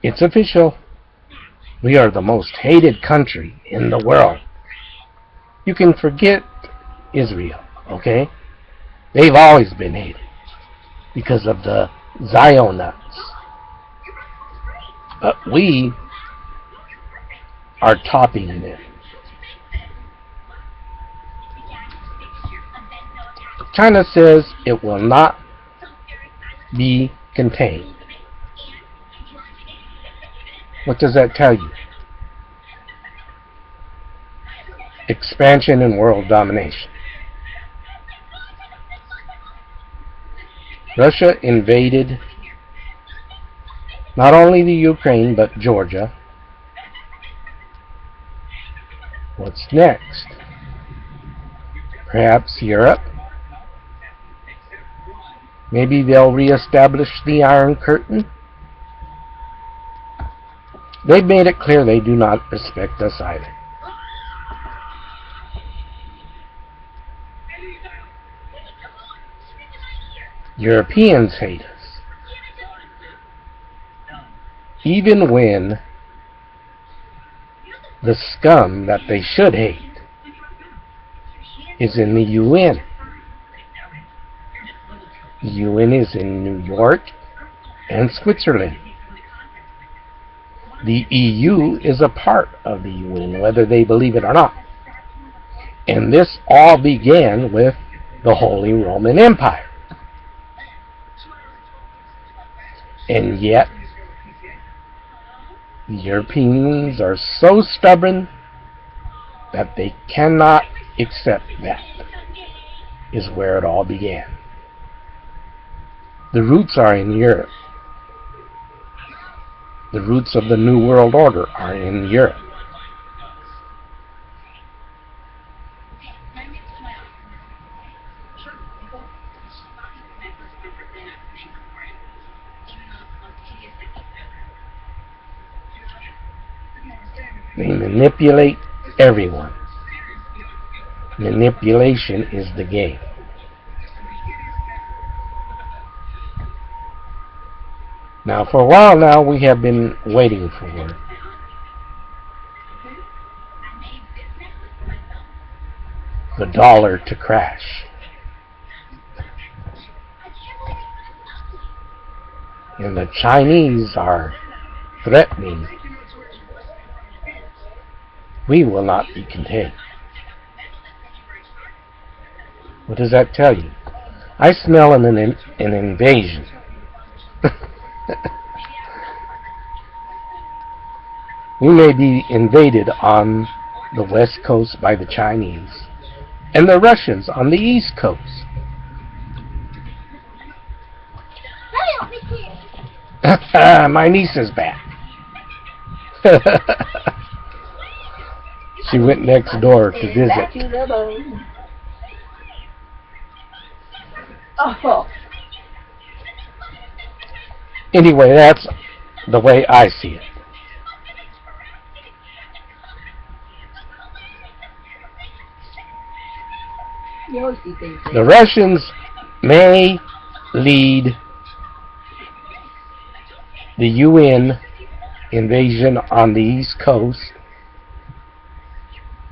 It's official. We are the most hated country in the world. You can forget Israel, okay? They've always been hated because of the Zionites. But we are topping them. China says it will not be contained. What does that tell you? Expansion and world domination. Russia invaded not only the Ukraine but Georgia. What's next? Perhaps Europe? Maybe they'll reestablish the Iron Curtain? They've made it clear they do not respect us either. Europeans hate us. Even when the scum that they should hate is in the UN. The UN is in New York and Switzerland. The EU is a part of the UN, whether they believe it or not. And this all began with the Holy Roman Empire. And yet, the Europeans are so stubborn that they cannot accept that is where it all began. The roots are in Europe. The roots of the New World Order are in Europe. They manipulate everyone. Manipulation is the game. Now, for a while now, we have been waiting for the dollar to crash. And the Chinese are threatening we will not be contained. What does that tell you? I smell an invasion. We may be invaded on the west coast by the Chinese and the Russians on the east coast. My niece is back. She went next door to visit. Anyway, that's the way I see it. The Russians may lead the UN invasion on the East Coast,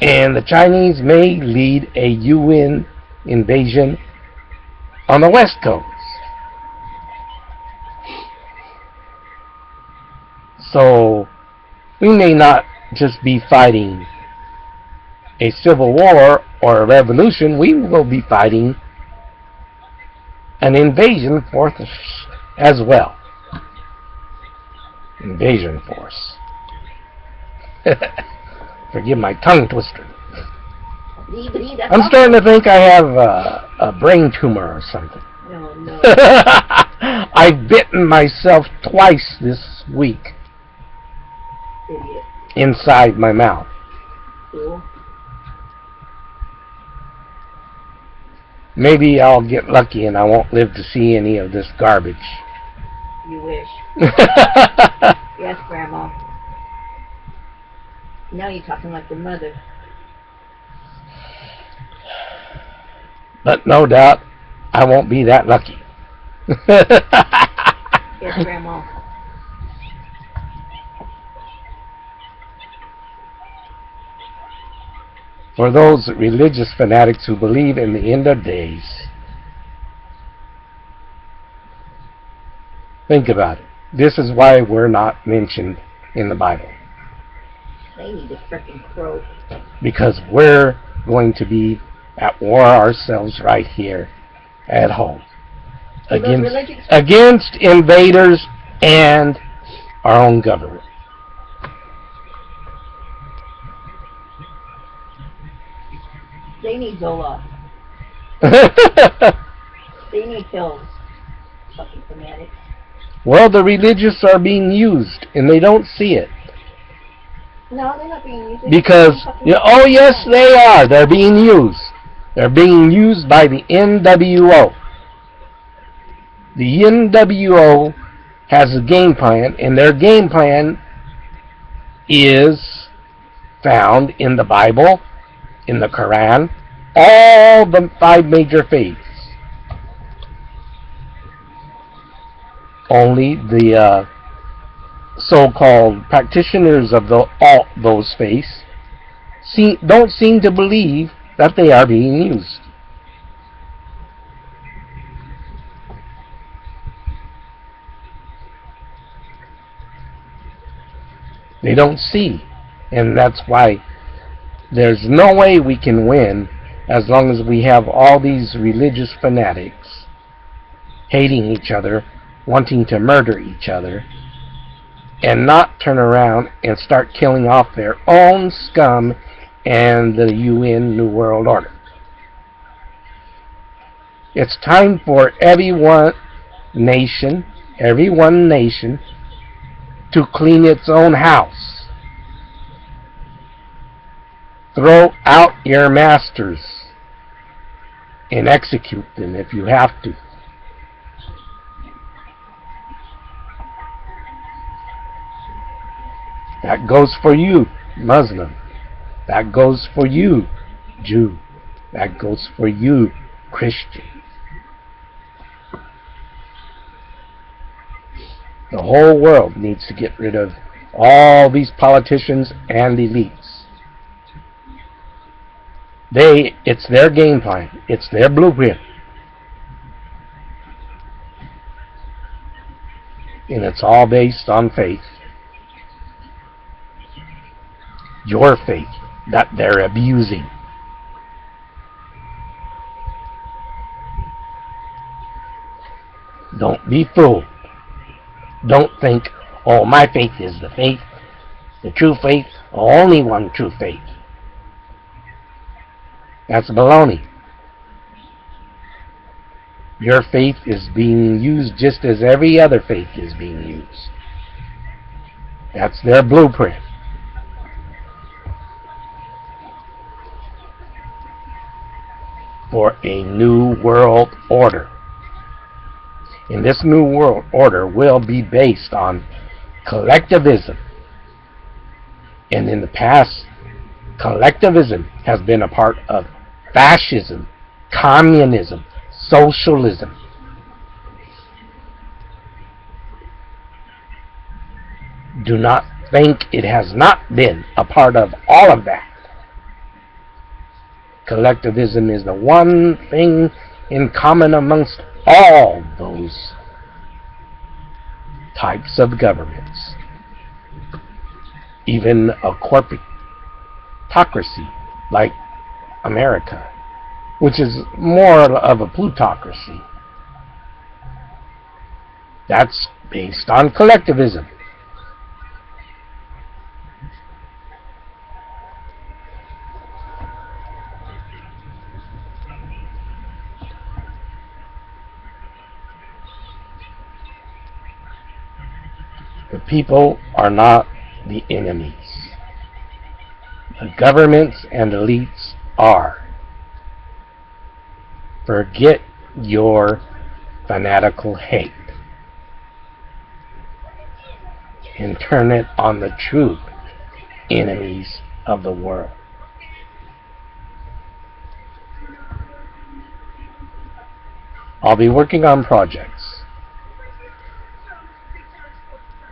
and the Chinese may lead a UN invasion on the West Coast. So we may not just be fighting a civil war or a revolution, we will be fighting an invasion force as well. Invasion force. Forgive my tongue twister. I'm starting to think I have a brain tumor or something. No. I've bitten myself twice this week. Idiot. Inside my mouth. Cool. Maybe I'll get lucky and I won't live to see any of this garbage. You wish. Yes, Grandma. Now you're talking like your mother. But no doubt, I won't be that lucky. Yes, Grandma. for those religious fanatics who believe in the end of days. Think about it. This is why we're not mentioned in the Bible. They need to frickin' croak. Because we're going to be at war ourselves right here at home. Against invaders and our own government. They need Zola. They need pills. Fucking fanatics. Well, the religious are being used, and they don't see it. No, they're not being used. Because, oh yes, they are. They're being used. They're being used by the NWO. The NWO has a game plan, and their game plan is found in the Bible, in the Quran, all the 5 major faiths. Only the so-called practitioners of all those faiths don't seem to believe that they are being used. They don't see, and that's why there's no way we can win as long as we have all these religious fanatics hating each other, wanting to murder each other, and not turn around and start killing off their own scum and the UN New World Order. It's time for every one nation to clean its own house. Throw out your masters and execute them if you have to. That goes for you, Muslim. That goes for you, Jew. That goes for you, Christian. The whole world needs to get rid of all these politicians and elites. It's their game plan. It's their blueprint. And it's all based on faith. Your faith that they're abusing. Don't be fooled. Don't think, oh, my faith is the true faith, only one true faith. That's baloney. Your faith is being used just as every other faith is being used. That's their blueprint. For a new world order. And this new world order will be based on collectivism. And in the past, collectivism has been a part of fascism, communism, socialism. Do not think it has not been a part of all of that. Collectivism is the one thing in common amongst all those types of governments. Even a corporatocracy like America, which is more of a plutocracy. That's based on collectivism. The people are not the enemies. The governments and elites are. Forget your fanatical hate and turn it on the true enemies of the world. I'll be working on projects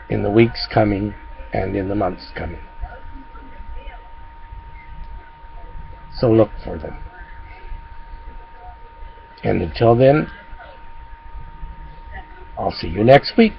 in the weeks coming and in the months coming. So look for them. And until then, I'll see you next week.